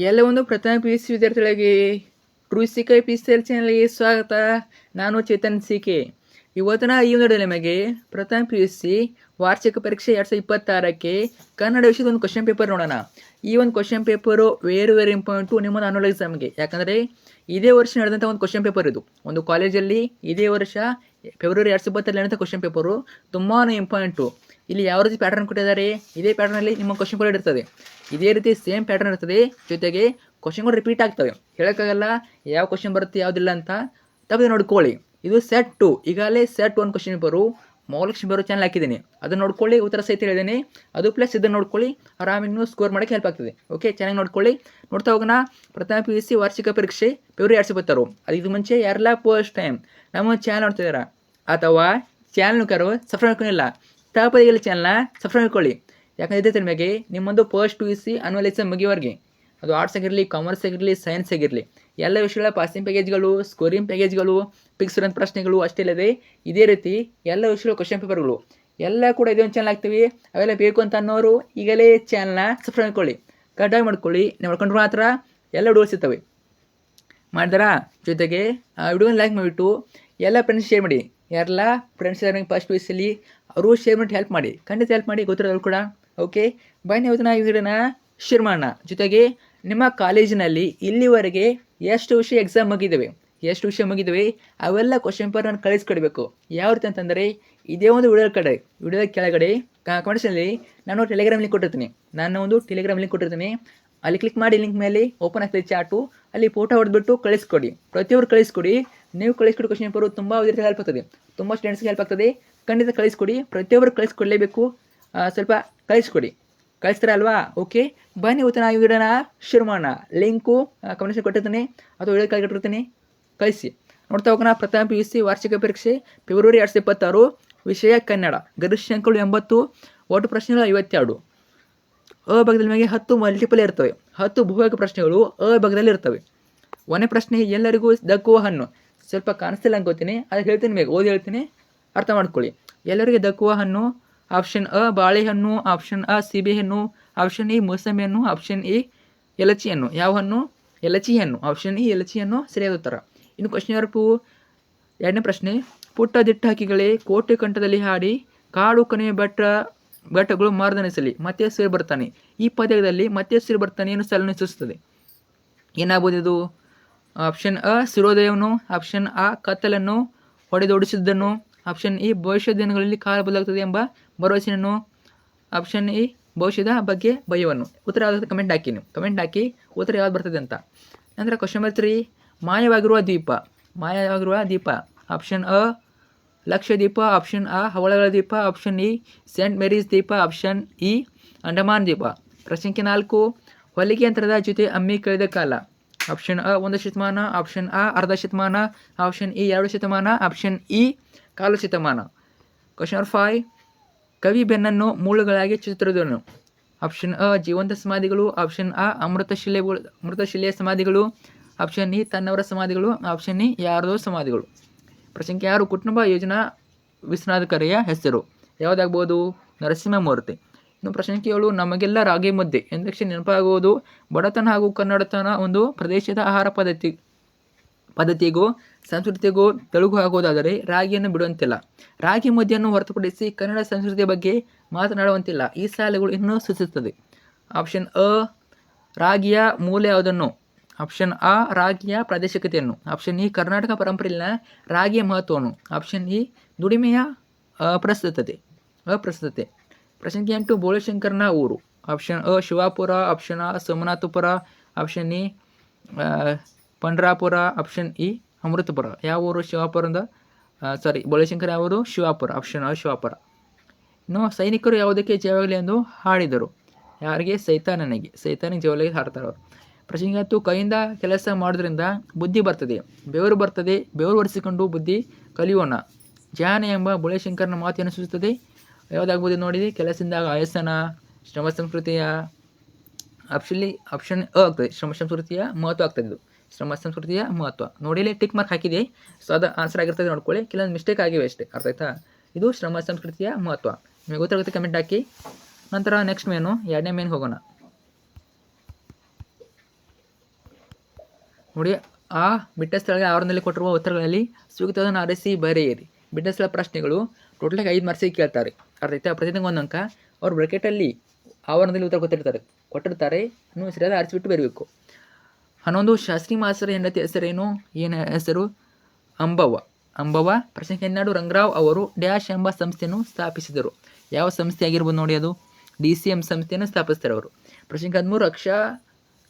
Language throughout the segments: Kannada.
ಎಲ್ಲ ಒಂದು ಪ್ರಥಮ PUC ವಿದ್ಯಾರ್ಥಿಗಳಿಗೆ ಟ್ರೂಸಿಕ PCL ಚಾನಲ್ಗೆ ಸ್ವಾಗತ. ನಾನು ಚೇತನ್ CK. ಇವತ್ತಿನ ಈ ಒಂದು ನಿಮಗೆ ಪ್ರಥಮ PUC ವಾರ್ಷಿಕ ಪರೀಕ್ಷೆ 2026ಕ್ಕೆ ಕನ್ನಡ ವಿಷಯದ ಒಂದು ಕ್ವಶನ್ ಪೇಪರ್ ನೋಡೋಣ. ಈ ಒಂದು ಕ್ವಶನ್ ಪೇಪರು ವೆರಿ ಇಂಪಾರ್ಟೆಂಟು ನಿಮ್ಮ ಆನ್ಯುವಲ್ ಎಕ್ಸಾಮ್ಗೆ. ಯಾಕಂದರೆ ಇದೇ ವರ್ಷ ನಡೆದಂಥ ಒಂದು ಕ್ವಶನ್ ಪೇಪರ್ ಇದು. ಒಂದು ಕಾಲೇಜಲ್ಲಿ ಇದೇ ವರ್ಷ ಫೆಬ್ರವರಿ 2020 ನಡೆದಂಥ ಕ್ವಶನ್ ಪೇಪರು ತುಂಬಾ ಇಂಪಾರ್ಟೆಂಟು. ಇಲ್ಲಿ ಯಾವ ರೀತಿ ಪ್ಯಾಟರ್ನ್ ಕೊಟ್ಟಿದ್ದಾರೆ, ಇದೇ ಪ್ಯಾಟರ್ನಲ್ಲಿ ನಿಮ್ಮ ಕ್ವಶನ್ ಕೂಡ ಇರ್ತದೆ. ಇದೇ ರೀತಿ ಸೇಮ್ ಪ್ಯಾಟರ್ನ್ ಇರ್ತದೆ, ಜೊತೆಗೆ ಕ್ವಶನ್ಗಳು ರಿಪೀಟ್ ಆಗ್ತವೆ. ಹೇಳೋಕ್ಕಾಗಲ್ಲ ಯಾವ ಕ್ವಶನ್ ಬರುತ್ತೆ ಯಾವುದಿಲ್ಲ ಅಂತ, ತಪ್ಪದೆ ನೋಡ್ಕೊಳ್ಳಿ. ಇದು ಸೆಟ್ 2, ಈಗಾಗಲೇ ಸೆಟ್ 1 ಕ್ವಶನ್ ಪೇಪರು ಮಹಾಲಕ್ಷ್ಮಿ ಬರೋ ಚಾನಲ್ ಹಾಕಿದ್ದೀನಿ, ಅದನ್ನು ನೋಡ್ಕೊಳ್ಳಿ. ಉತ್ತರ ಸಹಿತ ಹೇಳಿದ್ದೀನಿ, ಅದು ಪ್ಲಸ್ ಇದನ್ನು ನೋಡ್ಕೊಳ್ಳಿ. ಆರಾಮಾಗಿ ನೀವು ಸ್ಕೋರ್ ಮಾಡೋಕ್ಕೆ ಹೆಲ್ಪ್ ಆಗ್ತದೆ. ಓಕೆ, ಚೆನ್ನಾಗಿ ನೋಡ್ಕೊಳ್ಳಿ. ನೋಡ್ತಾ ಹೋಗೋಣ. ಪ್ರಥಮ PUC ವಾರ್ಷಿಕ ಪರೀಕ್ಷೆ ಫೆಬ್ರವರಿ 2026. ಅದಕ್ಕೆ ಮುಂಚೆ ಯಾರೆಲ್ಲ ಫಸ್ಟ್ ಟೈಮ್ ನಮ್ಮ ಚಾನಲ್ ನೋಡ್ತಿದ್ದೀರಾ ಅಥವಾ ಚಾನಲ್ ಕರೋ ಸಬ್ಸ್ಕ್ರೈಬ್ ಮಾಡ್ಕೊಂಡಿಲ್ಲ, ತಪ್ಪದೆ ಚಾನಲ್ನ ಸಬ್ಸ್ಕ್ರೈಬ್ ಮಾಡ್ಕೊಳ್ಳಿ. ಯಾಕಂದರೆ ಇದೇ ನಿಮಗೆ ನಿಮ್ಮೊಂದು ಫಸ್ಟ್ PUC ಆನ್ಯುವಲ್ ಎಕ್ಸಾಮ್ ಮುಗಿಯುವವರೆಗೆ, ಅದು ಆರ್ಟ್ಸ್ ಆಗಿರಲಿ, ಕಾಮರ್ಸ್ ಆಗಿರಲಿ, ಸೈನ್ಸ್ ಆಗಿರಲಿ, ಎಲ್ಲ ವಿಷಯಗಳ ಪಾಸಿಂಗ್ ಪ್ಯಾಕೇಜ್ಗಳು, ಸ್ಕೋರಿಂಗ್ ಪ್ಯಾಕೇಜ್ಗಳು, ಫಿಕ್ಸ್ಡ್ ಅಂತ ಪ್ರಶ್ನೆಗಳು ಅಷ್ಟೇ ಇಲ್ಲದೆ ಇದೇ ರೀತಿ ಎಲ್ಲ ವಿಷಯಗಳ ಕ್ವಶನ್ ಪೇಪರ್ಗಳು ಎಲ್ಲ ಕೂಡ ಇದೇ ಒಂದು ಚಾನಲ್ ಆಗ್ತೀವಿ. ಅವೆಲ್ಲ ಬೇಕು ಅಂತ ಅನ್ನೋರು ಈಗಲೇ ಚಾನಲ್ನ ಸಬ್ಸ್ಕ್ರೈಬ್ ಮಾಡ್ಕೊಳ್ಳಿ, ಕಡ್ಡಾಯ ಮಾಡ್ಕೊಳ್ಳಿ. ನೀವು ಮಾಡ್ಕೊಂಡ್ರೆ ಮಾತ್ರ ಎಲ್ಲ ವಿಡಿಯೋಸ್ ಇರ್ತವೆ. ಮಾಡಿದಾರಾ? ಜೊತೆಗೆ ಆ ವಿಡಿಯೋನ ಲೈಕ್ ಮಾಡಿಬಿಟ್ಟು ಎಲ್ಲ ಫ್ರೆಂಡ್ಸ್ ಶೇರ್ ಮಾಡಿ. ಯಾರೆಲ್ಲ ಫ್ರೆಂಡ್ಸ್ ಇದ್ದಾರೆ ಫಸ್ಟ್ PUCಲಿ ಅವರು ಶೇರ್ ಮಾಡಿ ಹೆಲ್ಪ್ ಮಾಡಿ, ಖಂಡಿತ ಹೆಲ್ಪ್ ಮಾಡಿ, ಗೊತ್ತಿರೋರು ಕೂಡ. ಓಕೆ, ಬನ್ನಿ ಇವತ್ತಿನ ಈ ವಿಡಿಯೋನ ಶೇರ್ ಮಾಡೋಣ. ಜೊತೆಗೆ ನಿಮ್ಮ ಕಾಲೇಜಿನಲ್ಲಿ ಇಲ್ಲಿವರೆಗೆ ಎಷ್ಟು ವಿಷಯ ಎಕ್ಸಾಮ್ ಮುಗಿದವೆ, ಅವೆಲ್ಲ ಕ್ವಶನ್ ಪೇಪರ್ ನಾನು ಕಳಿಸ್ಕೊಡ್ಬೇಕು. ಯಾವ ರೀತಿ ಅಂತಂದರೆ ಇದೇ ಒಂದು ವಿಡಿಯೋದ ಕೆಳಗಡೆ ಕಮೆಂಟ್ಸಲ್ಲಿ ನಾನು ಟೆಲಿಗ್ರಾಮ್ ಲಿಂಕ್ ಕೊಟ್ಟಿರ್ತೀನಿ. ಅಲ್ಲಿ ಕ್ಲಿಕ್ ಮಾಡಿ, ಲಿಂಕ್ ಮೇಲೆ ಓಪನ್ ಆಗ್ತದೆ ಚಾಟು, ಅಲ್ಲಿ ಫೋಟೋ ಹೊಡೆದ್ಬಿಟ್ಟು ಕಳಿಸ್ಕೊಡಿ. ಪ್ರತಿಯೊಬ್ಬರು ಕಳಿಸ್ಕೊಡಿ. ನೀವು ಕಳಿಸ್ಕೊಡಿ ಕ್ವಶನ್ ಪೇಪರು ತುಂಬ ವಿದ್ಯಾರ್ಥಿಗೆ ಹೆಲ್ಪ್ ಆಗ್ತದೆ, ತುಂಬ ಸ್ಟೂಡೆಂಟ್ಸ್ಗೆ ಹೆಲ್ಪ್ ಆಗ್ತದೆ. ಖಂಡಿತ ಕಳಿಸ್ಕೊಡಿ, ಪ್ರತಿಯೊಬ್ಬರು ಕಳಿಸ್ಕೊಡ್ಲೇಬೇಕು. ಸ್ವಲ್ಪ ಕಳಿಸ್ತಾರೆ ಅಲ್ವಾ? ಓಕೆ, ಬನ್ನಿ ಇವತ್ತಿನ ಈ ವಿಡಿಯೋನ ಶುರು ಮಾಡೋಣ. ಲಿಂಕು ಕಮೆಂಟ್ಸ್ ಕೊಟ್ಟಿರ್ತೀನಿ ಅಥವಾ ವಿಡಿಯೋ ಕೆಳಗಿಟ್ಟಿರ್ತೀನಿ, ಕಳಿಸಿ. ನೋಡ್ತಾ ಹೋಗೋಣ. ಪ್ರಥಮ PUC ವಾರ್ಷಿಕ ಪರೀಕ್ಷೆ ಫೆಬ್ರವರಿ 2026, ವಿಷಯ ಕನ್ನಡ. ಗರಿಷ್ಠ ಅಂಕಗಳು 80, ಒಟ್ಟು ಪ್ರಶ್ನೆಗಳು 52. ಅ ಭಾಗದಲ್ಲಿ ನಿಮಗೆ 10 ಮಲ್ಟಿಪಲ್ ಇರ್ತವೆ, 10 ಬಹುಭಾಗ ಪ್ರಶ್ನೆಗಳು ಅ ಭಾಗದಲ್ಲಿ ಇರ್ತವೆ. ಒಂದೇ ಪ್ರಶ್ನೆ, ಎಲ್ಲರಿಗೂ ದಕ್ಕುವ ಹಣ್ಣು. ಸ್ವಲ್ಪ ಕಾಣಿಸ್ತಿಲ್ಲ ಅನ್ಕೋತೀನಿ, ಅದು ಹೇಳ್ತೀನಿ, ಬೇಗ ಓದಿ ಹೇಳ್ತೀನಿ, ಅರ್ಥ ಮಾಡ್ಕೊಳ್ಳಿ. ಎಲ್ಲರಿಗೆ ದಕ್ಕುವ ಹಣ್ಣು. ಆಪ್ಷನ್ ಅ ಬಾಳೆಹಣ್ಣು, ಆಪ್ಷನ್ ಅ ಸೀಬೆಹಣ್ಣು, ಆಪ್ಷನ್ ಇ ಮೂಸಂಬಿ ಹಣ್ಣು, ಆಪ್ಷನ್ ಇ ಎಲಚಿ ಹಣ್ಣು. ಯಾವ ಹಣ್ಣು? ಎಲಚಿ ಹಣ್ಣು. ಆಪ್ಷನ್ ಇ ಎಲಚಿ ಹಣ್ಣು ಸರಿಯಾದ ಉತ್ತರ. ಇನ್ನು ಕ್ವಶನ್ ನಂಬರ್ 2, ಎರಡನೇ ಪ್ರಶ್ನೆ, ಪುಟ್ಟ ದಿಟ್ಟ ಹಕ್ಕಿಗಳೇ ಕೋಟೆ ಕಂಠದಲ್ಲಿ ಹಾಡಿ ಕಾಡು ಕೊನೆಯ ಬೆಟ್ಟಗಳು ಮಾರ್ದನಿಸಲಿ ಮತ್ತೆ ಸೇರಿ ಬರ್ತಾನೆ. ಈ ಪದ್ಯದಲ್ಲಿ ಮತ್ತೆ ಸೇರಿ ಬರ್ತಾನೆ ಏನು ಸಾಲನ್ನು ಸೂಚಿಸುತ್ತದೆ? ಏನಾಗ್ಬೋದು ಇದು? ಆಪ್ಷನ್ ಅ ಸೂರ್ಯೋದಯವನ್ನು, ಆಪ್ಷನ್ ಅ ಕತ್ತಲನ್ನು ಹೊಡೆದೋಡಿಸಿದ್ದನ್ನು, ಆಪ್ಷನ್ ಇ ಭವಿಷ್ಯದ ದಿನಗಳಲ್ಲಿ ಕಾಲ ಬದಲಾಗುತ್ತದೆ ಎಂಬ ಭರವಸೆಯನ್ನು, ಆಪ್ಷನ್ ಇ ಭವಿಷ್ಯದ ಬಗ್ಗೆ ಭಯವನ್ನು. ಉತ್ತರ ಯಾವ್ದು ಕಮೆಂಟ್ ಹಾಕಿ, ಕಮೆಂಟ್ ಹಾಕಿ ಉತ್ತರ ಯಾವ್ದು ಬರ್ತದೆ ಅಂತ. ನಂತರ ಕ್ವಶನ್ ನಂಬರ್ 3, ಮಾಯವಾಗಿರುವ ದೀಪ. ಆಪ್ಷನ್ ಅ ಲಕ್ಷದ್ವೀಪ, ಆಪ್ಷನ್ ಅ ಹವಳಗಳ ದ್ವೀಪ, ಆಪ್ಷನ್ ಇ ಸೇಂಟ್ ಮೇರೀಸ್ ದ್ವೀಪ, ಆಪ್ಷನ್ ಇ ಅಂಡಮಾನ್ ದ್ವೀಪ. ಪ್ರಶ್ನೆ 4, ಹೊಲಿಗೆ ಯಂತ್ರದ ಜೊತೆ ಅಮ್ಮಿ ಕಳೆದ ಕಾಲ. ಆಪ್ಷನ್ ಅ 1 ಶತಮಾನ, ಆಪ್ಷನ್ ಅ ಅರ್ಧ ಶತಮಾನ, ಆಪ್ಷನ್ ಇ 2 ಶತಮಾನ, ಆಪ್ಷನ್ ಇ ಕಾಲು ಶತಮಾನ. ಕ್ವಶನ್ ನಂಬರ್ 5, ಕವಿ ಬೆನ್ನನ್ನು ಮೂಳುಗಳಾಗಿ ಚುಚ್ಚುತ್ತಿರುವುದನ್ನು. ಆಪ್ಷನ್ ಅ ಜೀವಂತ ಸಮಾಧಿಗಳು, ಆಪ್ಷನ್ ಅ ಮೃತಶಿಲೆಯ ಸಮಾಧಿಗಳು, ಆಪ್ಷನ್ ಇ ತನ್ನವರ ಸಮಾಧಿಗಳು, ಆಪ್ಷನ್ ಇ ಯಾರದೋ ಸಮಾಧಿಗಳು. ಪ್ರಶ್ನೆ 6, ಕುಟುಂಬ ಯೋಜನಾ ವಿಶ್ವನಾಥಕರೆಯ ಹೆಸರು ಯಾವುದಾಗ್ಬೋದು? ನರಸಿಂಹಮೂರ್ತಿ. ಇನ್ನು ಪ್ರಶ್ನೆ 7, ನಮಗೆಲ್ಲ ರಾಗಿ ಮುದ್ದೆ ಎಂದಕ್ಷಣ ನೆನಪಾಗುವುದು ಬಡತನ ಹಾಗೂ ಕನ್ನಡತನ ಒಂದು ಪ್ರದೇಶದ ಆಹಾರ ಪದ್ಧತಿಗೂ ಸಂಸ್ಕೃತಿಗೂ ತೆಲುಗು ಆಗುವುದಾದರೆ ರಾಗಿಯನ್ನು ಬಿಡುವಂತಿಲ್ಲ. ರಾಗಿ ಮುದ್ದೆಯನ್ನು ಹೊರತುಪಡಿಸಿ ಕನ್ನಡ ಸಂಸ್ಕೃತಿಯ ಬಗ್ಗೆ ಮಾತನಾಡುವಂತಿಲ್ಲ. ಈ ಸಾಲುಗಳು ಇನ್ನೂ ಸೂಚಿಸುತ್ತದೆ. ಆಪ್ಷನ್ ಅ ರಾಗಿಯ ಮೂಲ ಯಾವುದನ್ನು, ಆಪ್ಷನ್ ಅ ರಾಗಿಯ ಪ್ರಾದೇಶಿಕತೆಯನ್ನು, ಆಪ್ಷನ್ ಇ ಕರ್ನಾಟಕ ಪರಂಪರೆಯಲ್ಲಿನ ರಾಗಿಯ ಮಹತ್ವವನ್ನು, ಆಪ್ಷನ್ ಇ ದುಡಿಮೆಯ ಅಪ್ರಸ್ತುತತೆ. ಪ್ರಶ್ನೆ 8, ಬೋಳಶಂಕರನ ಊರು. ಆಪ್ಷನ್ ಅ ಶಿವಾಪುರ, ಆಪ್ಷನ್ ಅ ಸೋಮನಾಥಪುರ, ಆಪ್ಷನ್ ಇ ಪಂಡ್ರಾಪುರ, ಆಪ್ಷನ್ ಇ ಅಮೃತಪುರ. ಯಾವ ಊರು ಶಿವಾಪುರದ ಬೋಳಶಂಕರ ಯಾವ ಊರು? ಶಿವಾಪುರ. ಆಪ್ಷನ್ ಅ ಶಿವಾಪುರ. ಇನ್ನು ಸೈನಿಕರು ಯಾವುದಕ್ಕೆ ಜಯವಾಗಲಿ ಎಂದು ಹಾಡಿದರು? ಯಾರಿಗೆ? ಸೈತಾನಿಗೆ ಜಯವಾಗಲಿ ಹಾಡ್ತಾರೆ ಅವರು. ಪ್ರಶ್ನೆ 10, ಕೈಯಿಂದ ಕೆಲಸ ಮಾಡೋದ್ರಿಂದ ಬುದ್ಧಿ ಬರ್ತದೆ, ಬೆವರು ಬರ್ತದೆ, ಬೆವರು ಒರೆಸಿಕೊಂಡು ಬುದ್ಧಿ ಕಲಿಯೋಣ. ಜ್ಞಾನ ಎಂಬ ಬೋಳಶಂಕರನ ಮಾತನ್ನು ಸೂಚಿಸುತ್ತದೆ. ಯಾವುದಾಗ್ಬೋದು ನೋಡಿ? ಕೆಲಸದಿಂದ ಆಯಸ್ಸನ, ಶ್ರಮ ಸಂಸ್ಕೃತಿಯ. ಆಪ್ಷನ್ ಅ ಆಗ್ತದೆ, ಶ್ರಮ ಸಂಸ್ಕೃತಿಯ ಮಹತ್ವ ಆಗ್ತದೆ. ಇದು ಶ್ರಮ ಸಂಸ್ಕೃತಿಯ ಮಹತ್ವ ನೋಡಿ, ಇಲ್ಲಿ ಟಿಕ್ ಮಾರ್ಕ್ ಹಾಕಿದೆ, ಸೊ ಅದು ಆನ್ಸರ್ ಆಗಿರ್ತದೆ. ನೋಡ್ಕೊಳ್ಳಿ, ಕೆಲವೊಂದು ಮಿಸ್ಟೇಕ್ ಆಗಿವೆ ಅಷ್ಟೇ, ಅರ್ಥ ಆಯ್ತಾ? ಇದು ಶ್ರಮ ಸಂಸ್ಕೃತಿಯ ಮಹತ್ವ. ನಿಮಗೆ ಗೊತ್ತಾಗುತ್ತೆ ಕಮೆಂಟ್ ಹಾಕಿ. ನಂತರ ನೆಕ್ಸ್ಟ್ ಮೇನು, ಎರಡನೇ ಮೇನ್ ಹೋಗೋಣ. ನೋಡಿ, ಆ ಬಿಟ್ಟ ಸ್ಥಳಗಳ ಆವರಣದಲ್ಲಿ ಕೊಟ್ಟಿರುವ ಉತ್ತರಗಳಲ್ಲಿ ಸೂಕ್ತವನ್ನು ಆರಿಸಿ ಬರೆಯಿರಿ. ಬಿಟ್ಟ ಸ್ಥಳ ಪ್ರಶ್ನೆಗಳು ಟೋಟಲಾಗಿ 5 ಮಾರ್ಕ್ಸಿಗೆ ಕೇಳ್ತಾರೆ. ಅರ್ಥ ಆಯ್ತಾ? ಪ್ರತಿದಿನ ಒಂದು ಅಂಕ. ಅವ್ರು ಬ್ರಾಕೆಟಲ್ಲಿ ಆವರಣದಲ್ಲಿ ಉತ್ತರ ಕೊಟ್ಟಿರ್ತಾರೆ ಇನ್ನೂ ಸರಿಯಾದ ಆರಿಸಿಬಿಟ್ಟು ಬರಬೇಕು. 11 ಶಾಸ್ತ್ರಿ ಮಾಸ್ತರ ಹೆಂಡತಿ ಹೆಸರೇನು? ಏನು ಹೆಸರು? ಅಂಬವ್ವ. ಪ್ರಶ್ನೆ 12 ರಂಗರಾವ್ ಅವರು ಡ್ಯಾಶ್ ಎಂಬ ಸಂಸ್ಥೆಯನ್ನು ಸ್ಥಾಪಿಸಿದರು. ಯಾವ ಸಂಸ್ಥೆ ಆಗಿರ್ಬೋದು ನೋಡಿ, ಅದು DCM ಸಂಸ್ಥೆಯನ್ನು ಸ್ಥಾಪಿಸ್ತಾರೆ ಅವರು. ಪ್ರಶ್ನೆ 13 ರಕ್ಷಾ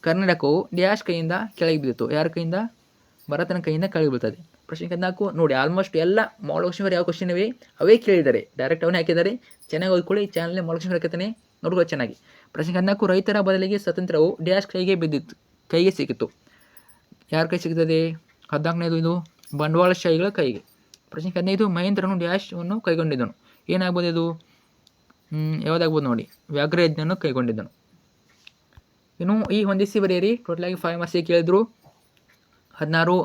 ಕರ್ನಾಟಕವು ಡ್ಯಾಶ್ ಕೈಯಿಂದ ಕೆಳಗೆ ಬಿದ್ದಿತು. ಯಾರ ಕೈಯಿಂದ? ಭರತನ ಕೈಯಿಂದ ಕೆಳಗೆ ಬೀಳ್ತದೆ. ಪ್ರಶ್ನೆ 14 ನೋಡಿ, ಆಲ್ಮೋಸ್ಟ್ ಎಲ್ಲ ಮಾಡಲ್ ಕ್ವಶನ್ ಯಾವ ಕ್ವಶನ್ ಇವೆ ಅವೇ ಕೇಳಿದ್ದಾರೆ, ಡೈರೆಕ್ಟ್ ಅವನೇ ಹಾಕಿದ್ದಾರೆ. ಚೆನ್ನಾಗಿ ಓದ್ಕೊಳ್ಳಿ, ಚಾನಲ್ ಮಾಡಲ್ ಕ್ವಶನ್ ಹಾಕತಾನೆ, ನೋಡ್ಕೊಳ್ಳಿ ಚೆನ್ನಾಗಿ. ಪ್ರಶ್ನೆ 14 ರೈತರ ಬದಲಿಗೆ ಸ್ವತಂತ್ರವು ಡ್ಯಾಶ್ ಕೈಗೆ ಸಿಕ್ಕಿತು. ಯಾರ ಕೈ ಸಿಗ್ತದೆ? 14ನೇದು ಇದು ಬಂಡವಾಳಶಾಹಿಗಳ ಕೈಗೆ. ಪ್ರಶ್ನೆ 15 ಮಹೇಂದ್ರನು ಡ್ಯಾಶನ್ನು ಕೈಗೊಂಡಿದ್ದನು. ಏನಾಗ್ಬೋದು ಇದು? ಯಾವುದಾಗ್ಬೋದು ನೋಡಿ, ವ್ಯಾಘ್ರಯಜ್ಞನ್ನು ಕೈಗೊಂಡಿದ್ದನು. ಇನ್ನು ಈ ಹೊಂದಿಸಿ ಬರೆಯಿರಿ. ಟೋಟಲಾಗಿ 5 ಮಾರ್ಕ್ಸಿಗೆ ಕೇಳಿದ್ರು. 16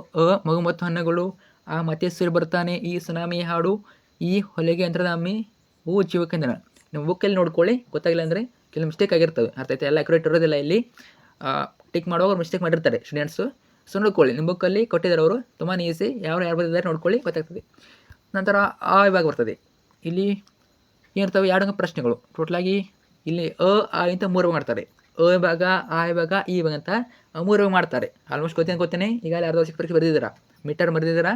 ಮಗು ಮತ್ತು ಹಣ್ಣುಗಳು. ಆ ಮತೇಶ್ವರಿ ಬರ್ತಾನೆ. ಈ ಸುನಾಮಿ ಹಾಡು. ಈ ಹೊಲಿಗೆ ಯಂತ್ರದ ಅಮ್ಮಿ. ಜೀವಕಂದನ. ನೀವು ಬುಕ್ಕಲ್ಲಿ ನೋಡ್ಕೊಳ್ಳಿ, ಗೊತ್ತಾಗಿಲ್ಲ ಅಂದರೆ ಕೆಲವು ಮಿಸ್ಟೇಕ್ ಆಗಿರ್ತವೆ. ಅರ್ಥ ಆಯ್ತಾ? ಎಲ್ಲ ಅಕ್ಯುರೇಟ್ ಇರೋದಿಲ್ಲ ಇಲ್ಲಿ. ಟಿಕ್ ಮಾಡುವಾಗ ಅವ್ರು ಮಿಸ್ಟೇಕ್ ಮಾಡಿರ್ತಾರೆ ಸ್ಟೂಡೆಂಟ್ಸು. ಸೊ ನೋಡ್ಕೊಳ್ಳಿ, ನಿಮ್ಮ ಬುಕ್ಕಲ್ಲಿ ಕೊಟ್ಟಿದ್ದಾರೆ ಅವರು, ತುಂಬಾ ಈಸಿ. ಯಾರು ಬಂದಿದ್ದಾರೆ ನೋಡ್ಕೊಳ್ಳಿ, ಗೊತ್ತಾಗ್ತದೆ. ನಂತರ ಆ ವಿಭಾಗ ಬರ್ತದೆ. ಇಲ್ಲಿ ಏನಿರ್ತವೆ? 2 ಪ್ರಶ್ನೆಗಳು. ಟೋಟಲಾಗಿ ಇಲ್ಲಿ ಆ ಇಂತ 3 ಮಾಡ್ತಾರೆ. ವಿಭಾಗ, ಆ ವಿಭಾಗ, ಈ ವಿಭಾಗ ಅಂತ 3 ಮಾಡ್ತಾರೆ. ಆಲ್ಮೋಸ್ಟ್ ಗೊತ್ತೇನೆ. ಈಗಾಗಲೇ ಅರ್ಧ ವರ್ಷಕ್ಕೆ ಪರೀಕ್ಷೆ ಬರೆದಿದ್ದೀರಾ, ಮೀಟರ್ ಬರೆದಿದ್ದೀರಾ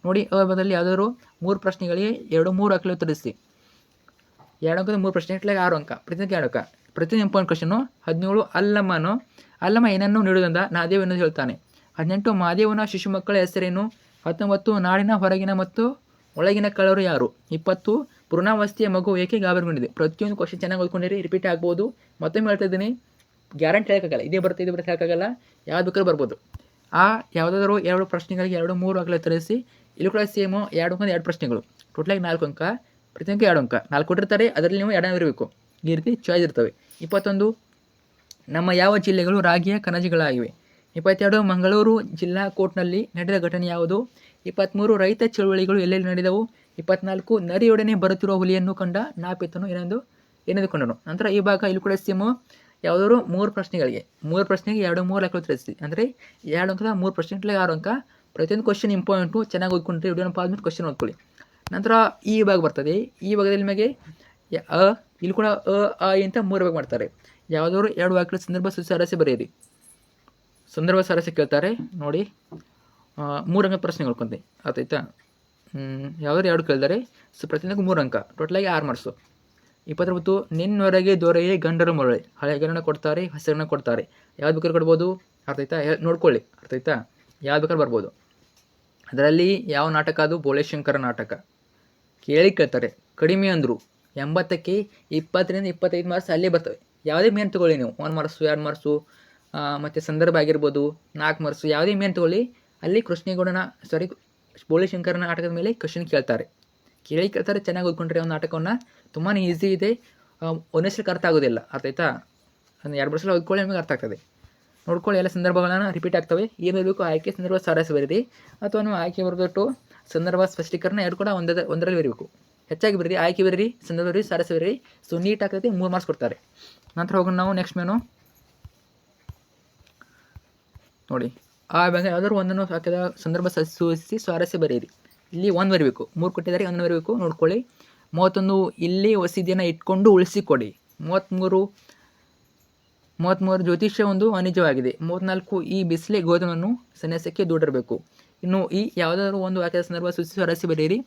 ನೋಡಿ. ವಿಭಾಗದಲ್ಲಿ ಯಾವುದಾದ್ರು 3 ಪ್ರಶ್ನೆಗಳಿಗೆ 2-3 ಅಂಕಗಳು ಉತ್ತರಿಸಿ. 2 ಅಂಕದ 3 ಪ್ರಶ್ನೆ ಇಟ್ಲಾಗ 6 ಅಂಕ. ಪ್ರತಿದಿನಕ್ಕೆ 2 ಅಂಕ. ಪ್ರತಿದಿನ ಇಂಪಾರ್ಟೆಂಟ್ ಕ್ವಶನು. 17 ಅಲ್ಲಮ್ಮ ಏನನ್ನು ನೀಡುವುದರಿಂದ ನಾದೇವ್ ಎನ್ನುವುದು ಹೇಳ್ತಾನೆ. 18 ಮಾದೇವನ ಶಿಶು ಮಕ್ಕಳ ಹೆಸರೇನು? 19 ನಾಡಿನ ಹೊರಗಿನ ಮತ್ತು ಒಳಗಿನ ಕಳ್ಳರು ಯಾರು? 20 ಪೂರ್ಣಾವಸ್ಥೆಯ ಮಗು ಏಕೆ ಗಾಬರಿಗೊಂಡಿದೆ? ಪ್ರತಿಯೊಂದು ಕ್ವಶನ್ ಚೆನ್ನಾಗಿ ಓದ್ಕೊಂಡಿರಿ, ರಿಪೀಟ್ ಆಗ್ಬೋದು. ಮತ್ತೊಮ್ಮೆ ಹೇಳ್ತಾ ಇದ್ದೀನಿ, ಗ್ಯಾರಂಟಿ ಹೇಳೋಕ್ಕಾಗಲ್ಲ, ಇದೇ ಬರುತ್ತೆ ಹೇಳೋಕ್ಕಾಗಲ್ಲ, ಯಾವ್ದು ಬೇಕಾದ್ರೂ ಬರ್ಬೋದು. ಯಾವುದಾದ್ರು 2 ಪ್ರಶ್ನೆಗಳಿಗೆ 2-3 ಅಂಕಗಳು ಉತ್ತರಿಸಿ. ಇಲ್ಲಿ ಕೂಡ ಸೇಮು 2 ಪ್ರಶ್ನೆಗಳು. ಟೋಟಲಾಗಿ 4 ಅಂಕ. ಪ್ರತಿಯೊಂದಕ್ಕೆ 2 ಅಂಕ. 4 ಕೊಟ್ಟಿರ್ತಾರೆ, ಅದರಲ್ಲಿ ನೀವು 2 ಇರಬೇಕು. ಈ ರೀತಿ ಚಾಯ್ಸ್ ಇರ್ತವೆ. 21 ನಮ್ಮ ಯಾವ ಜಿಲ್ಲೆಗಳು ರಾಗಿಯ ಕಣಜಗಳಾಗಿವೆ? 22 ಮಂಗಳೂರು ಜಿಲ್ಲಾ ಕೋರ್ಟ್ನಲ್ಲಿ ನಡೆದ ಘಟನೆ ಯಾವುದು? 23 ರೈತ ಚಳುವಳಿಗಳು ಎಲ್ಲೆಲ್ಲಿ ನಡೆದವು? 24 ನರಿಯೊಡನೆ ಬರುತ್ತಿರುವ ಹುಲಿಯನ್ನು ಕಂಡ ನಾಪಿತನು ಏನೆಂದುಕೊಂಡನು? ನಂತರ ಈ ಭಾಗ ಇಲ್ಲಿ ಕೂಡ ಸೇಮು. ಯಾವುದಾದ್ರು 3 ಪ್ರಶ್ನೆಗಳಿಗೆ 2-3 ಅಂಕ ಉತ್ತರಿಸಿ. ಅಂದರೆ 2 ಅಂಕದ 3 ಪ್ರಶ್ನೆಗಳಿಗೆ 6 ಅಂಕ. ಪ್ರತಿಯೊಂದು ಕ್ವಶನ್ ಇಂಪಾರ್ಟೆಂಟು, ಚೆನ್ನಾಗಿ ಓದ್ಕೊಂಡ್ರೆ ವಿಡಿಯೋನ ಪಾಸ್ ಮಾಡಿ ಕ್ವಶನ್ ಓದ್ಕೊಳ್ಳಿ. ನಂತರ ಈ ಭಾಗ ಬರ್ತದೆ. ಈ ಭಾಗದಲ್ಲಿ ನಿಮಗೆ ಇಲ್ಲಿ ಕೂಡ ಇಂತ 3 ಭಾಗ ಮಾಡ್ತಾರೆ. ಯಾವುದಾದ್ರು 2 ವಾಕ್ಯಗಳ ಸಂದರ್ಭ ಸುಸಾರಸ್ಯ ಬರೆಯಿರಿ. ಸಂದರ್ಭ ಸಾರಸ್ಯ ಕೇಳ್ತಾರೆ ನೋಡಿ. 3 ಅಂಕ ಪ್ರಶ್ನೆ ನೋಡ್ಕೊಂತೆ, ಆಯ್ತಾ? ಯಾವುದಾದ್ರು 2 ಕೇಳಿದ್ದಾರೆ. ಸೊ ಪ್ರತಿಯೊಂದಕ್ಕೂ 3 ಅಂಕ. ಟೋಟಲಾಗಿ 6 ಮಾರ್ಕ್ಸು. 29 ನಿನ್ನೊರೆಗೆ ದೊರೆಯೇ ಗಂಡರು ಮೊಳೆ. ಹಳೆಗರನ್ನ ಕೊಡ್ತಾರೆ, ಹೆಸರನ್ನ ಕೊಡ್ತಾರೆ. ಯಾವ್ದು ಬೇಕಾದ್ರೂ ಕೊಡ್ಬೋದು. ಅರ್ಥ ಆಯ್ತಾ? ನೋಡ್ಕೊಳ್ಳಿ, ಅರ್ಥ ಆಯ್ತಾ? ಯಾವ್ದು ಬೇಕಾದ್ರೂ ಬರ್ಬೋದು. ಅದರಲ್ಲಿ ಯಾವ ನಾಟಕ? ಅದು ಬೋಳೆಶಂಕರ ನಾಟಕ. ಕೇಳ್ತಾರೆ. ಕಡಿಮೆ ಅಂದರು 80ಕ್ಕೆ 20-25 ಮಾರ್ಕ್ಸ್ ಅಲ್ಲೇ ಬರ್ತವೆ. ಯಾವುದೇ ಮೇನ್ ತೊಗೊಳ್ಳಿ ನೀವು, 1 ಮಾರ್ಕ್ಸು 2 ಮಾರ್ಕ್ಸು, ಮತ್ತು ಸಂದರ್ಭ ಆಗಿರ್ಬೋದು 4 ಮಾರ್ಕ್ಸು, ಯಾವುದೇ ಮೇನ್ ತೊಗೊಳ್ಳಿ. ಅಲ್ಲಿ ಬೋಳೆಶಂಕರ ನಾಟಕದ ಮೇಲೆ ಕ್ವಶನ್ ಕೇಳ್ತಾರೆ. ಕೇಳ್ತಾರೆ, ಚೆನ್ನಾಗಿ ಓದ್ಕೊಂಡ್ರೆ ಒಂದು ನಾಟಕವನ್ನು. ತುಂಬಾ ಈಸಿ ಇದೆ, ಒಂದೇ ಸಲಕ್ಕೆ ಅರ್ಥ ಆಗೋದಿಲ್ಲ. ಅರ್ಥ ಆಯ್ತಾ? ಒಂದು 2 ಸಲ ಓದ್ಕೊಳ್ಳಿ, ನಿಮಗೆ ಅರ್ಥ ಆಗ್ತದೆ. ನೋಡ್ಕೊಳ್ಳಿ, ಎಲ್ಲ ಸಂದರ್ಭಗಳನ್ನು ರಿಪೀಟ್ ಆಗ್ತವೆ. ಏನು ಬೇಕು? ಆಯ್ಕೆ, ಸಂದರ್ಭ, ಸಾರಾಂಶ ಬರೀರಿ. ಅಥವಾ ನೀವು ಆಯ್ಕೆ ಬರೆದ್ಬಿಟ್ಟು ಸಂದರ್ಭ ಸ್ಪಷ್ಟೀಕರಣ 2 ಕೂಡ ಒಂದರಲ್ಲಿ ಬರೀಬೇಕು. ಹೆಚ್ಚಾಗಿ ಬರೀರಿ, ಆಯ್ಕೆ ಬರೀರಿ, ಸಂದರ್ಭ ಬರೀರಿ, ಸಾರಾಂಶ ಬರೀರಿ. ಸೊ ನೀಟ್ ಆಗ್ತೈತಿ. 3 ಮಾರ್ಕ್ಸ್ ಕೊಡ್ತಾರೆ. ನಂತರ ಹೋಗೋಣ ನಾವು ನೆಕ್ಸ್ಟ್ ಮೇನು ನೋಡಿ. ಆ ಇವಾಗ ಯಾವ್ದಾದ್ರು ಒಂದನ್ನು ಹಾಕಿದ ಸಂದರ್ಭ ಸೂಚಿಸಿ ಸ್ವಾರಸ್ಯ ಬರೆಯಿರಿ. ಇಲ್ಲಿ 1 ಬರಬೇಕು. 3 ಕೊಟ್ಟಿದ್ದಾರೆ, 1 ಬರಬೇಕು. ನೋಡ್ಕೊಳ್ಳಿ. 31 ಇಲ್ಲಿ ವಸತಿಯನ್ನು ಇಟ್ಕೊಂಡು ಉಳಿಸಿಕೊಡಿ. 33 ಜ್ಯೋತಿಷ್ಯ ಒಂದು ವಾಣಿಜ್ಯವಾಗಿದೆ. 34 ಈ ಬಿಸಿಲೆ ಗೋಧನನ್ನು ಸನ್ಯಾಸಕ್ಕೆ ದೂಡಿರಬೇಕು. ಇನ್ನು ಈ ಯಾವುದಾದ್ರು ಒಂದು ವಾಕ್ಯದ ಸಂದರ್ಭ ಸೂಚಿಸಿ ಸ್ವಾರಸ್ಯ ಬರೆಯಿರಿ.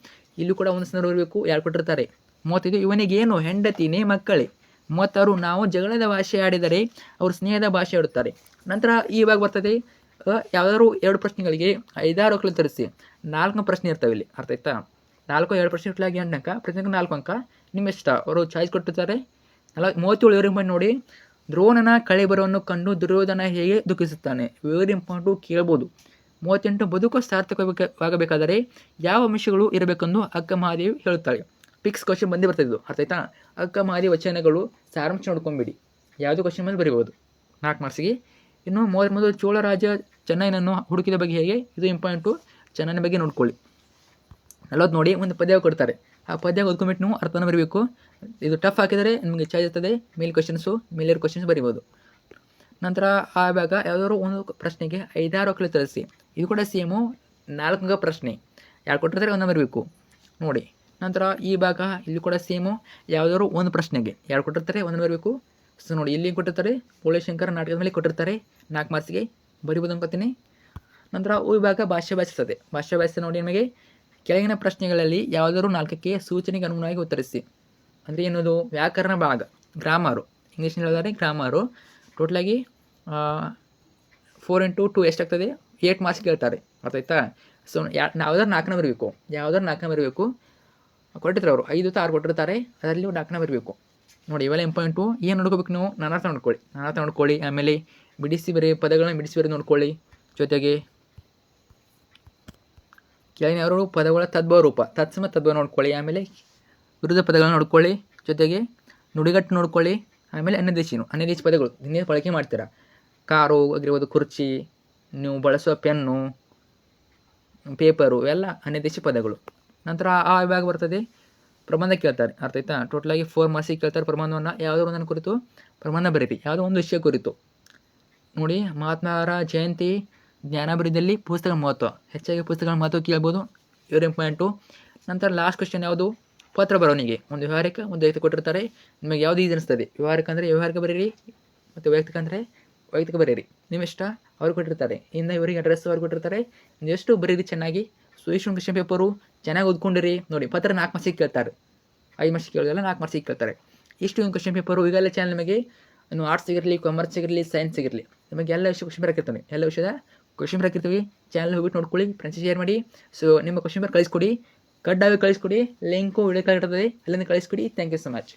ಇಲ್ಲೂ ಕೂಡ ಒಂದು ಸಂದರ್ಭ ಬರಬೇಕು. 2 ಕೊಟ್ಟಿರ್ತಾರೆ. 35 ಇವನಿಗೇನು ಹೆಂಡತಿನೇ ಮಕ್ಕಳೇ. 36 ನಾವು ಜಗಳದ ಭಾಷೆ ಆಡಿದರೆ ಅವರು ಸ್ನೇಹದ ಭಾಷೆ ಆಡುತ್ತಾರೆ. ನಂತರ ಇವಾಗ ಬರ್ತದೆ. ಯಾವುದಾದ್ರು 2 ಪ್ರಶ್ನೆಗಳಿಗೆ 5-6 ಅಂಕಗಳು ತರಿಸಿ. 4 ಪ್ರಶ್ನೆ ಇರ್ತವೆ ಇಲ್ಲಿ. ಅರ್ಥ ಆಯ್ತಾ? 2 ಪ್ರಶ್ನೆ ಇಟ್ಲಾಗಿ 8 ಅಂಕ. ಪ್ರತಿಯೊಂದು 4 ಅಂಕ. ನಿಮ್ಮ ಇಷ್ಟ, ಅವರು ಚಾಯ್ಸ್ ಕೊಟ್ಟಿರ್ತಾರೆ. 37 ವೆರಿ ಇಂಪಾರ್ಟೆಂಟ್ ನೋಡಿ. ದ್ರೋಣನ ಕಳೆಬರವನ್ನು ಕಂಡು ದುರ್ಯೋಧನ ಹೇಗೆ ದುಃಖಿಸುತ್ತಾನೆ? ವೆರಿ ಇಂಪಾರ್ಟೆಂಟು, ಕೇಳ್ಬೋದು. 38 ಬದುಕು ಸಾರ್ಥಕವಾಗಬೇಕಾದರೆ ಯಾವ ಅಂಶಗಳು ಇರಬೇಕೆಂದು ಅಕ್ಕ ಮಹಾದೇವಿ ಹೇಳುತ್ತಾಳೆ. ಫಿಕ್ಸ್ ಕ್ವಶನ್ ಬಂದೇ ಬರ್ತಿದ್ದು. ಅರ್ಥ ಆಯ್ತಾ? ಅಕ್ಕ ಮಹಾದೇವಿ ವಚನಗಳು ಸಾರಾಂಶ ನೋಡ್ಕೊಂಬಿಡಿ. ಯಾವುದು ಕ್ವಶನ್ ಮೇಲೆ ಬರಿಬೋದು 4 ಮಾರ್ಕ್ಸಿಗೆ. ಇನ್ನು 33 ಚೋಳ ರಾಜ ಚೆನ್ನೈನನ್ನು ಹುಡುಕಿದ ಬಗ್ಗೆ ಹೇಗೆ? ಇದು ಇಂಪಾರ್ಟೆಂಟು, ಚೆನ್ನೈನ ಬಗ್ಗೆ ನೋಡ್ಕೊಳ್ಳಿ. 40 ನೋಡಿ, ಒಂದು ಪದ್ಯ ಕೊಡ್ತಾರೆ. ಆ ಪದ್ಯ ಓದ್ಕೊಂಬಿಟ್ಟು ನೀವು ಅರ್ಥನ ಬರೀಬೇಕು. ಇದು ಟಫ್ ಹಾಕಿದರೆ ನಿಮಗೆ ಚಾಯ್ಸ್ ಇರ್ತದೆ. ಮೇಲ್ ಕ್ವಶನ್ಸು, ಮೇಲಿರೋ ಕ್ವಶನ್ಸ್ ಬರಿಬೋದು. ನಂತರ ಆ ಭಾಗ ಯಾವುದಾದ್ರು ಒಂದು ಪ್ರಶ್ನೆಗೆ 5-6 ಅಂಕಗಳು ತರಿಸಿ. ಇದು ಕೂಡ ಸೇಮು 4 ಅಂಕ ಪ್ರಶ್ನೆ, ಯಾರು ಕೊಟ್ಟಿರ್ತಾರೆ ಒಂದು ಬರಬೇಕು ನೋಡಿ. ನಂತರ ಈ ಭಾಗ ಇಲ್ಲಿ ಕೂಡ ಸೇಮು ಯಾವುದಾದ್ರು ಒಂದು ಪ್ರಶ್ನೆಗೆ ಯಾರು ಕೊಟ್ಟಿರ್ತಾರೆ ಒಂದು ಬರಬೇಕು. ಸೊ ನೋಡಿ, ಇಲ್ಲಿ ಕೊಟ್ಟಿರ್ತಾರೆ ಪೋಳೇಶಂಕರ ನಾಟಕದ ಮೇಲೆ ಕೊಟ್ಟಿರ್ತಾರೆ 4 ಮಾರ್ಕ್ಸಿಗೆ ಬರಿಬೋದು ಅನ್ಕೋತೀನಿ. ನಂತರ ಈ ಭಾಗ ಭಾಷೆ ಇರ್ತದೆ. ಭಾಷೆ ನೋಡಿ, ನಿಮಗೆ ಕೆಳಗಿನ ಪ್ರಶ್ನೆಗಳಲ್ಲಿ ಯಾವುದಾದ್ರು 4ಕ್ಕೆ ಸೂಚನೆಗೆ ಅನುಗುಣವಾಗಿ ಉತ್ತರಿಸಿ. ಅಂದರೆ ಏನದು, ವ್ಯಾಕರಣ ಭಾಗ, ಗ್ರಾಮರು, ಇಂಗ್ಲೀಷ್ನಲ್ಲಿ ಹೇಳಿದರೆ ಗ್ರಾಮರು. ಟೋಟಲಾಗಿ 4 × 2 ಎಷ್ಟಾಗ್ತದೆ, 8 ಮಾರ್ಕ್ಸ್ ಕೇಳ್ತಾರೆ, ಅರ್ಥ ಆಯ್ತಾ. ಸೊ ಯಾವುದಾದ್ರು 4ನ ಬರಬೇಕು. ಕೊಟ್ಟಿರ್ತಾರೆ ಅವರು 5 ಅಥವಾ 6 ಕೊಟ್ಟಿರ್ತಾರೆ, ಅದರಲ್ಲಿ 4ನ ಬರಬೇಕು ನೋಡಿ. ಇವೆಲ್ಲ ಇಂಪಾರ್ಟೆಂಟು. ಏನು ನೋಡ್ಕೋಬೇಕು ನೀವು, ನಾನಾರ್ಥ ನೋಡ್ಕೊಳ್ಳಿ. ಆಮೇಲೆ ಪದಗಳನ್ನ ಬಿಡಿಸಿ ಬರೀ ನೋಡ್ಕೊಳ್ಳಿ. ಜೊತೆಗೆ ಕೆಳಗಿನ ಯಾರು ಪದಗಳ ತದ್ಭವ ರೂಪ, ತತ್ಸಮ ತದ್ಭವ ನೋಡ್ಕೊಳ್ಳಿ. ಆಮೇಲೆ ವಿರುದ್ಧ ಪದಗಳನ್ನ ನೋಡ್ಕೊಳ್ಳಿ. ಜೊತೆಗೆ ನುಡಿಗಟ್ಟು ನೋಡ್ಕೊಳ್ಳಿ. ಆಮೇಲೆ ಅನ್ಯದೇಶಿ ಪದಗಳು ದಿನ ಬಳಕೆ ಮಾಡ್ತೀರಾ. ಕಾರು ಆಗಿರ್ಬೋದು, ಕುರ್ಚಿ, ನೀವು ಬಳಸುವ ಪೆನ್ನು, ಪೇಪರು, ಇವೆಲ್ಲ ಅನ್ಯದೇಶಿ ಪದಗಳು. ನಂತರ ಆ ವಿಭಾಗ ಬರ್ತದೆ, ಪ್ರಬಂಧ ಕೇಳ್ತಾರೆ, ಅರ್ಥ ಆಯ್ತಾ. ಟೋಟಲಾಗಿ 4 ಮಾರ್ಕ್ಸಿಗೆ ಕೇಳ್ತಾರೆ ಪ್ರಬಂಧವನ್ನು. ಯಾವುದೋ ಒಂದನ್ನು ಕುರಿತು ಪ್ರಬಂಧ ಬರೀರಿ, ಯಾವುದೋ ಒಂದು ವಿಷಯ ಕುರಿತು ನೋಡಿ. ಮಹಾತ್ಮರ ಜಯಂತಿ ಜ್ಞಾನಾಭಿವೃದ್ಧಿಯಲ್ಲಿ ಪುಸ್ತಕ ಮಹತ್ವ, ಹೆಚ್ಚಾಗಿ ಪುಸ್ತಕಗಳ ಮಹತ್ವ ಕೇಳ್ಬೋದು, ಇವರು ಇಂಪಾರ್ಟೆಂಟು. ನಂತರ ಲಾಸ್ಟ್ ಕ್ವೆಶ್ಚನ್ ಯಾವುದು, ಪತ್ರ ಬರೋನಿಗೆ ಒಂದು ವ್ಯವಹಾರಿಕ ಒಂದು ವೈಯಕ್ತಿಕ ಕೊಟ್ಟಿರ್ತಾರೆ. ನಿಮಗೆ ಯಾವುದು ಈಜಿ ಅನಿಸ್ತದೆ, ವ್ಯವಹಾರಿಕ ಅಂದರೆ ವ್ಯವಹಾರಿಕ ಬರೀರಿ, ಮತ್ತು ವೈಯಕ್ತಿಕ ಅಂದರೆ ವೈಯಕ್ತಿಕ ಬರೀರಿ, ನಿಮ್ಮ ಇಷ್ಟ. ಅವ್ರು ಕೊಟ್ಟಿರ್ತಾರೆ, ಇಂದ ಇವರಿಗೆ ಅಡ್ರೆಸ್ ಅವ್ರು ಕೊಟ್ಟಿರ್ತಾರೆ, ಎಷ್ಟು ಬರೀರಿ ಚೆನ್ನಾಗಿ. ಸೊ ಇಷ್ಟು ಕ್ವೆಶ್ಚನ್ ಪೇಪರು ಚೆನ್ನಾಗಿ ಓದ್ಕೊಂಡಿರಿ ನೋಡಿ. ಪತ್ರ 4 ಮಾರ್ಕ್ಸಿಗೆ ಕೇಳ್ತಾರೆ, 5 ಮಾರ್ಕ್ಸಿಗೆ ಕೇಳೋದಲ್ಲ, 4 ಮಾರ್ಕ್ಸಿಗೆ ಕೇಳ್ತಾರೆ. ಇಷ್ಟು ಒಂದು ಕ್ವೆಶ್ಚನ್ ಪೇಪರು. ಈಗೆಲ್ಲ ಚಾನಲ್ ನಿಮಗೆ ಇನ್ನು ಆರ್ಟ್ಸ್ ಆಗಿರಲಿ, ಕಾಮರ್ಸ್ ಆಗಿರಲಿ, ಸೈನ್ಸ್ ಆಗಿರಲಿ, ನಿಮಗೆ ಎಲ್ಲ ವಿಷಯ ಕ್ವೆಶ್ಚನ್ ಪೇಪರ್ ಹಾಕಿರ್ತಾನೆ, ಎಲ್ಲ ವಿಷಯದ ಕ್ವೆಶ್ಚನ್ ಪೇಪರ್ ಹಾಕಿರ್ತೀವಿ. ಚಾನಲ್ ಹೋಗ್ಬಿಟ್ಟು ನೋಡ್ಕೊಳ್ಳಿ, ಫ್ರೆಂಡ್ಸ್ ಶೇರ್ ಮಾಡಿ. ಸೊ ನಿಮ್ಮ ಕ್ವೆಶ್ಚನ್ ಪೇಪರ್ ಕಳಿಸ್ಕೊಡಿ, ಕಡ್ಡಾಯ ಕಳಿಸ್ಕೊಡಿ. ಲಿಂಕು ವಿಡಿಯೋ ಕಾಲ್ ಇರ್ತದೆ, ಅಲ್ಲಿಂದ ಕಳಿಸ್ಕೊಡಿ. Thank you so much.